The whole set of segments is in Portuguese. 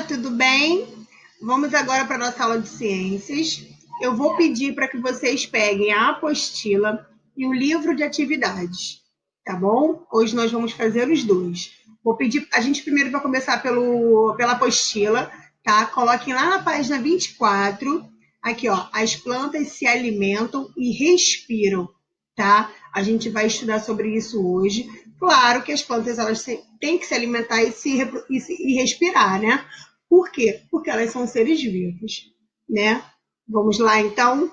Tudo bem? Vamos agora para a nossa aula de ciências. Eu vou pedir para que vocês peguem a apostila e o livro de atividades, tá bom? Hoje nós vamos fazer os dois. Vou pedir, a gente primeiro vai começar pela apostila, tá? Coloquem lá na página 24, aqui ó, as plantas se alimentam e respiram, tá? A gente vai estudar sobre isso hoje. Claro que as plantas elas têm que se alimentar e respirar, né? Por quê? Porque elas são seres vivos, né? Vamos lá, então?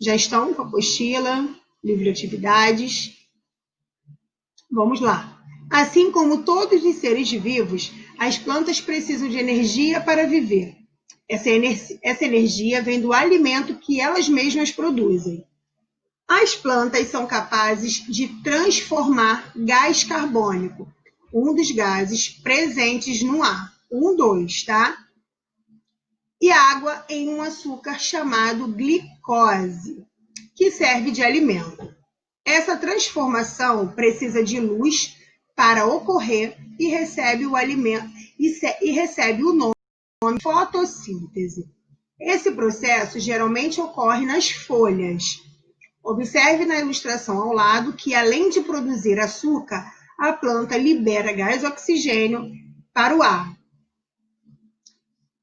Já estão com a apostila, livro de atividades? Vamos lá. Assim como todos os seres vivos, as plantas precisam de energia para viver. Essa energia vem do alimento que elas mesmas produzem. As plantas são capazes de transformar gás carbônico, um dos gases presentes no ar. 2, tá? E água em um açúcar chamado glicose, que serve de alimento. Essa transformação precisa de luz para ocorrer e recebe o nome de fotossíntese. Esse processo geralmente ocorre nas folhas. Observe na ilustração ao lado que, além de produzir açúcar, a planta libera gás oxigênio para o ar.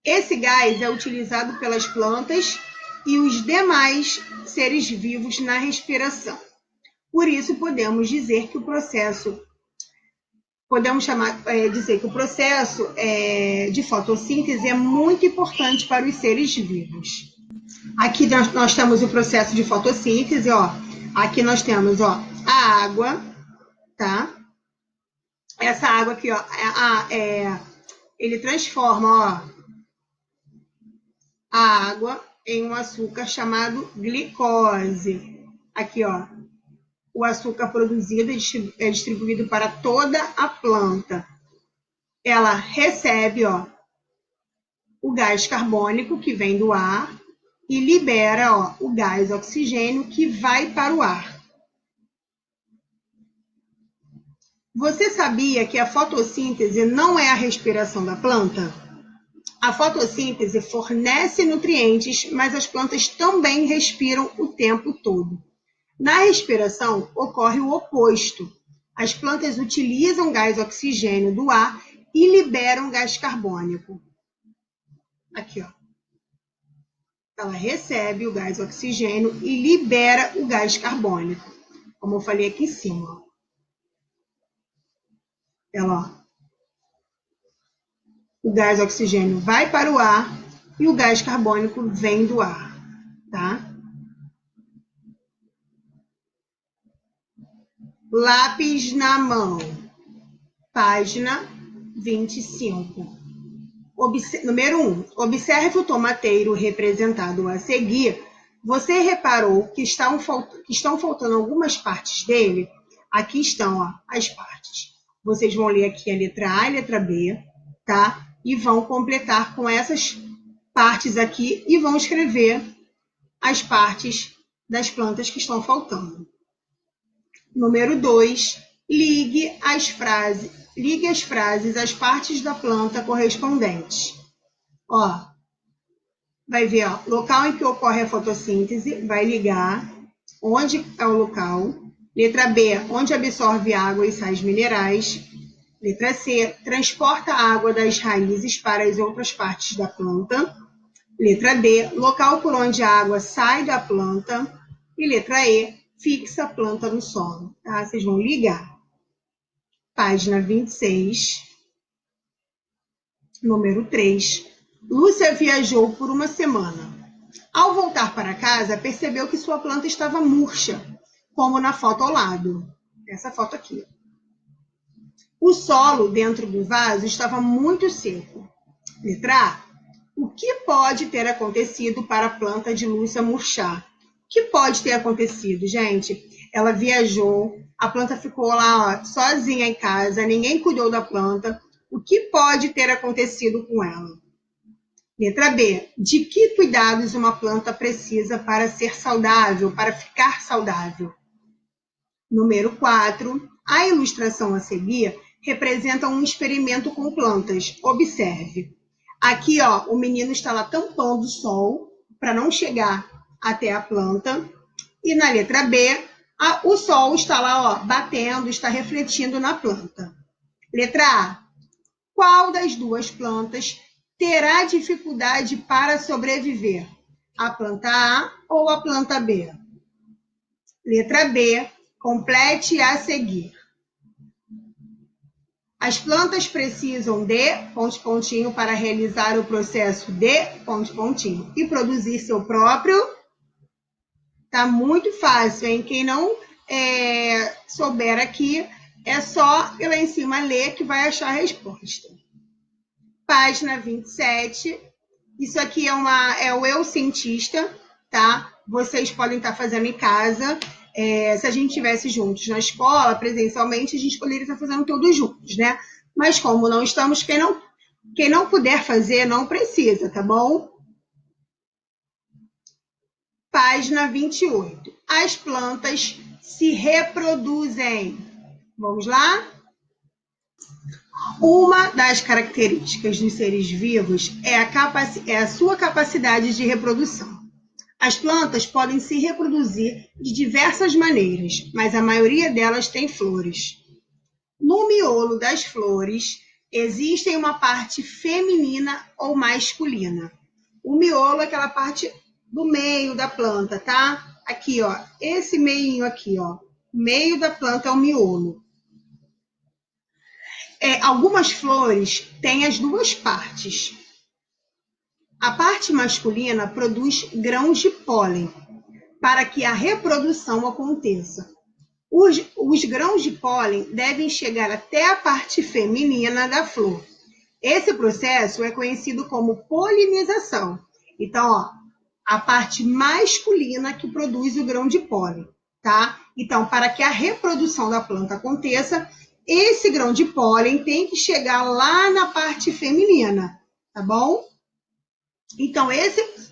Esse gás é utilizado pelas plantas e os demais seres vivos na respiração. Por isso, podemos dizer que o processo de fotossíntese é muito importante para os seres vivos. Aqui nós temos o processo de fotossíntese, ó. Aqui nós temos, ó, a água, tá? Essa água aqui, ó, ele transforma, ó, a água em um açúcar chamado glicose. Aqui, ó, o açúcar produzido é distribuído para toda a planta. Ela recebe, ó, o gás carbônico que vem do ar e libera, ó, o gás oxigênio que vai para o ar. Você sabia que a fotossíntese não é a respiração da planta? A fotossíntese fornece nutrientes, mas as plantas também respiram o tempo todo. Na respiração, ocorre o oposto. As plantas utilizam gás oxigênio do ar e liberam gás carbônico. Aqui, ó. Ela recebe o gás oxigênio e libera o gás carbônico, como eu falei aqui em cima. Ela, ó. O gás oxigênio vai para o ar e o gás carbônico vem do ar, tá? Lápis na mão. Página 25. Número 1. Observe o tomateiro representado a seguir. Você reparou que estão faltando algumas partes dele? Aqui estão, ó, as partes. Vocês vão ler aqui a letra A e a letra B, tá? E vão completar com essas partes aqui e vão escrever as partes das plantas que estão faltando. Número 2. Ligue as frases às partes da planta correspondentes. Ó, vai ver, ó, local em que ocorre a fotossíntese, vai ligar onde é o local. Letra B, onde absorve água e sais minerais. Letra C, transporta a água das raízes para as outras partes da planta. Letra D, local por onde a água sai da planta. E letra E, fixa a planta no solo. Tá? Vocês vão ligar. Página 26, número 3. Lúcia viajou por uma semana. Ao voltar para casa, percebeu que sua planta estava murcha, como na foto ao lado. Essa foto aqui. O solo dentro do vaso estava muito seco. Letra A. O que pode ter acontecido para a planta de Lúcia murchar? O que pode ter acontecido, gente? Ela viajou, a planta ficou lá, ó, sozinha em casa, ninguém cuidou da planta. O que pode ter acontecido com ela? Letra B. De que cuidados uma planta precisa para ser saudável, para ficar saudável? Número 4. A ilustração a seguir representa um experimento com plantas. Observe. Aqui, ó, o menino está lá tampando o sol para não chegar até a planta. E na letra B, o sol está lá, ó, batendo, está refletindo na planta. Letra A. Qual das duas plantas terá dificuldade para sobreviver? A planta A ou a planta B? Letra B. Complete a seguir. As plantas precisam de pontinho para realizar o processo de pontinho e produzir seu próprio. Tá muito fácil, hein? Quem não souber aqui, é só ir lá em cima ler que vai achar a resposta. Página 27. Isso aqui é o Eu Cientista, tá? Vocês podem estar fazendo em casa. Se a gente estivesse juntos na escola, presencialmente, a gente poderia estar fazendo todos juntos, né? Mas como não estamos, quem não puder fazer, não precisa, tá bom? Página 28. As plantas se reproduzem. Vamos lá? Uma das características dos seres vivos é a sua capacidade de reprodução. As plantas podem se reproduzir de diversas maneiras, mas a maioria delas tem flores. No miolo das flores, existe uma parte feminina ou masculina. O miolo é aquela parte do meio da planta, tá? Aqui, ó, esse meinho aqui, ó, meio da planta é o miolo. Algumas flores têm as duas partes. A parte masculina produz grãos de pólen para que a reprodução aconteça. Os grãos de pólen devem chegar até a parte feminina da flor. Esse processo é conhecido como polinização. Então, ó, a parte masculina que produz o grão de pólen, tá? Então, para que a reprodução da planta aconteça, esse grão de pólen tem que chegar lá na parte feminina, tá bom? Então,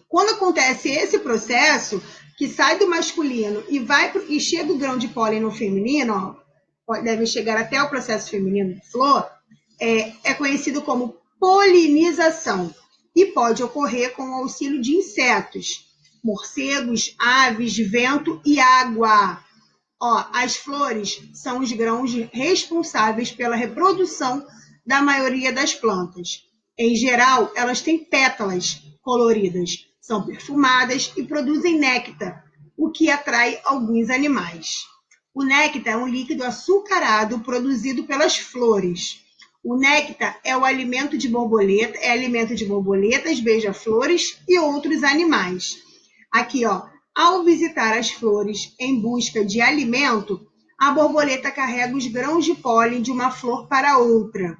quando acontece esse processo, que sai do masculino e chega o grão de pólen no feminino, ó, deve chegar até o processo feminino de flor, é conhecido como polinização e pode ocorrer com o auxílio de insetos, morcegos, aves, vento e água. Ó, as flores são os grãos responsáveis pela reprodução da maioria das plantas. Em geral, elas têm pétalas coloridas, são perfumadas e produzem néctar, o que atrai alguns animais. O néctar é um líquido açucarado produzido pelas flores. O néctar é alimento de borboletas, beija-flores e outros animais. Aqui, ó, ao visitar as flores em busca de alimento, a borboleta carrega os grãos de pólen de uma flor para outra.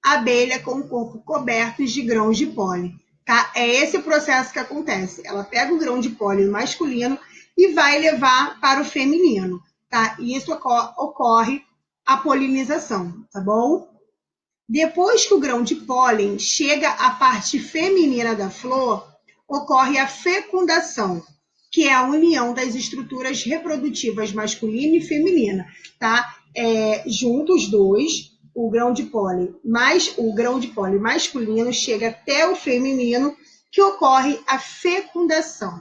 A abelha com o corpo coberto de grãos de pólen. Tá? É esse o processo que acontece. Ela pega o grão de pólen masculino e vai levar para o feminino. Tá? E isso ocorre a polinização, tá bom? Depois que o grão de pólen chega à parte feminina da flor, ocorre a fecundação, que é a união das estruturas reprodutivas masculina e feminina, tá? Junto os dois, o grão de pólen masculino chega até o feminino, que ocorre a fecundação,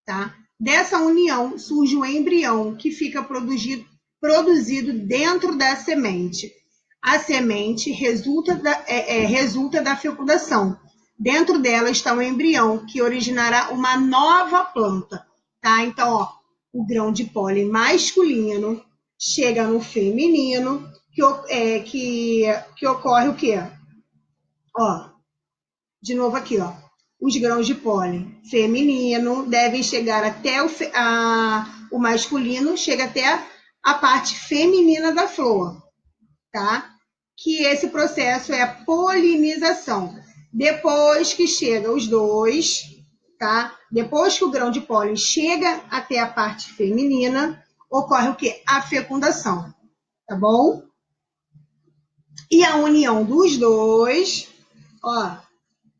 tá? Dessa união surge o embrião, que fica produzido dentro da semente. A semente resulta da fecundação. Dentro dela está o embrião, que originará uma nova planta. Tá? Então, ó, o grão de pólen masculino chega no feminino, que ocorre o quê? Ó, de novo aqui, ó. Os grãos de pólen feminino devem chegar até o masculino, chega até a parte feminina da flor, tá? Que esse processo é a polinização. Depois que chega os dois, tá? Depois que o grão de pólen chega até a parte feminina, ocorre o quê? A fecundação, tá bom? E a união dos dois, ó,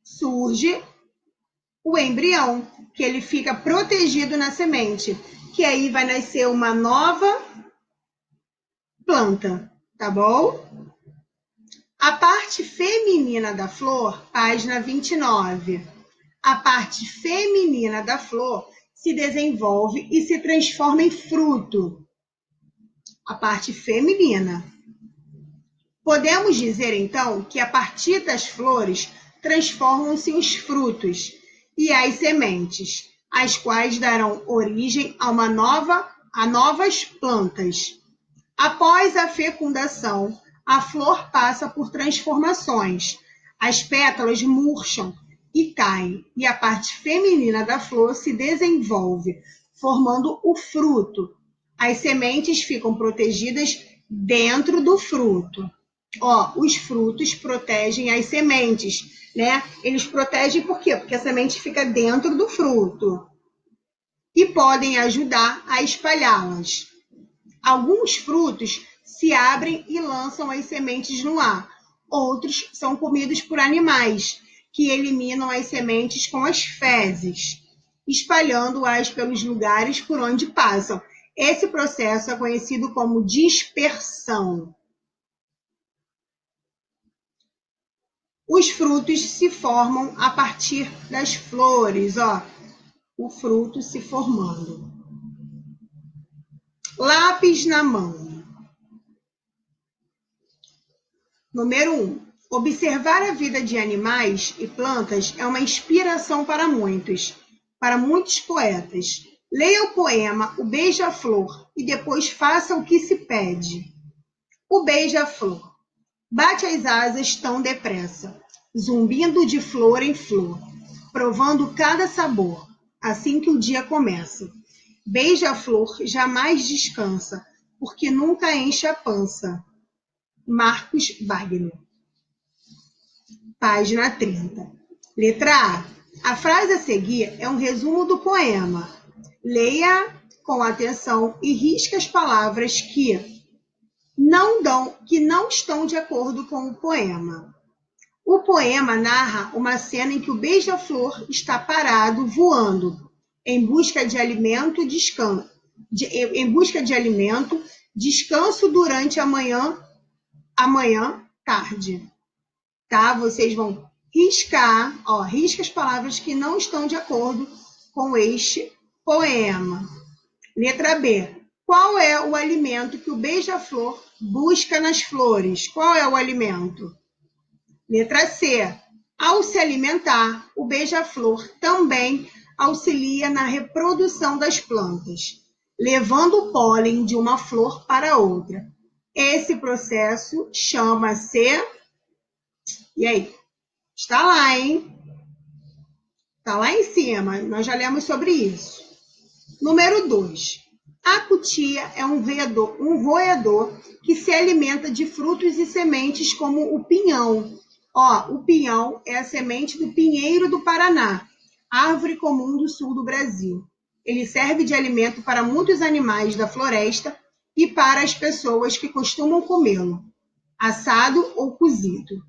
surge o embrião, que ele fica protegido na semente, que aí vai nascer uma nova planta, tá bom? A parte feminina da flor, página 29. A parte feminina da flor se desenvolve e se transforma em fruto. A parte feminina. Podemos dizer, então, que a partir das flores transformam-se os frutos e as sementes, as quais darão origem a novas plantas. Após a fecundação, a flor passa por transformações. As pétalas murcham e caem, e a parte feminina da flor se desenvolve, formando o fruto. As sementes ficam protegidas dentro do fruto. Os frutos protegem as sementes, né? Eles protegem por quê? Porque a semente fica dentro do fruto e podem ajudar a espalhá-las. Alguns frutos se abrem e lançam as sementes no ar. Outros são comidos por animais, que eliminam as sementes com as fezes, espalhando-as pelos lugares por onde passam. Esse processo é conhecido como dispersão. Os frutos se formam a partir das flores, o fruto se formando. Lápis na mão. Número 1. Observar a vida de animais e plantas é uma inspiração para muitos poetas. Leia o poema O Beija-Flor e depois faça o que se pede. O beija-flor bate as asas tão depressa, zumbindo de flor em flor, provando cada sabor, assim que o dia começa. Beija-flor jamais descansa, porque nunca enche a pança. Marcos Wagner. Página 30. Letra A. A frase a seguir é um resumo do poema. Leia com atenção e risque as palavras que não estão de acordo com o poema. O poema narra uma cena em que o beija-flor está parado, voando, em busca de alimento, descanso durante a manhã, tarde. Tá? Vocês vão riscar, risca as palavras que não estão de acordo com este poema. Letra B. Qual é o alimento que o beija-flor busca nas flores? Qual é o alimento? Letra C. Ao se alimentar, o beija-flor também auxilia na reprodução das plantas, levando o pólen de uma flor para outra. Esse processo chama-se... E aí? Está lá, hein? Está lá em cima. Nós já lemos sobre isso. Número 2. A cutia é um roedor que se alimenta de frutos e sementes como o pinhão. O pinhão é a semente do pinheiro do Paraná, árvore comum do sul do Brasil. Ele serve de alimento para muitos animais da floresta e para as pessoas que costumam comê-lo, assado ou cozido.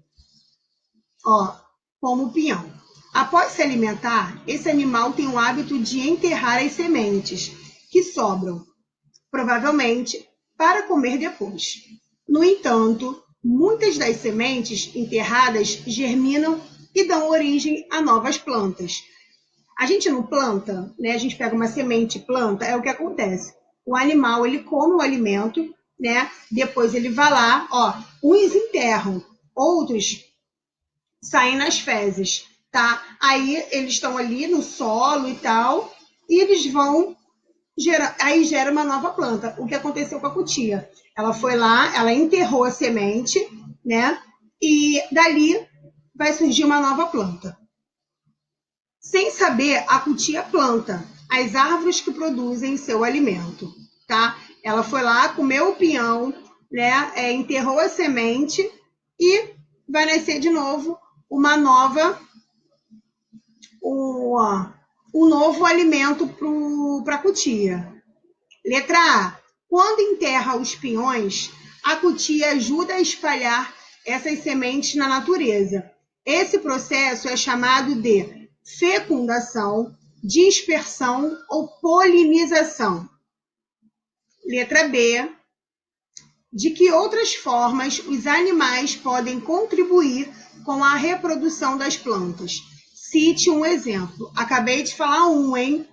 Como o pinhão. Após se alimentar, esse animal tem o hábito de enterrar as sementes que sobram, provavelmente para comer depois. No entanto, muitas das sementes enterradas germinam e dão origem a novas plantas. A gente não planta, né? A gente pega uma semente e planta, é o que acontece. O animal, ele come o alimento, né? Depois ele vai lá, uns enterram, outros saem nas fezes, tá? Aí eles estão ali no solo e tal, e eles vão aí gera uma nova planta. O que aconteceu com a cutia? Ela foi lá, ela enterrou a semente, né? E dali vai surgir uma nova planta. Sem saber, a cutia planta as árvores que produzem seu alimento, tá? Ela foi lá, comeu o pinhão, né? Enterrou a semente e vai nascer de novo uma nova, um novo alimento para a cutia. Letra A. Quando enterra os pinhões, a cutia ajuda a espalhar essas sementes na natureza. Esse processo é chamado de fecundação, dispersão ou polinização. Letra B. De que outras formas os animais podem contribuir com a reprodução das plantas? Cite um exemplo. Acabei de falar um, hein?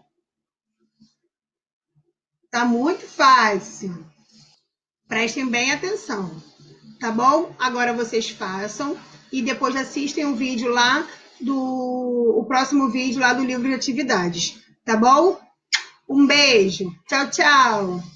Tá muito fácil. Prestem bem atenção, tá bom? Agora vocês façam e depois assistem o vídeo lá o próximo vídeo lá do livro de atividades, tá bom? Um beijo. Tchau, tchau.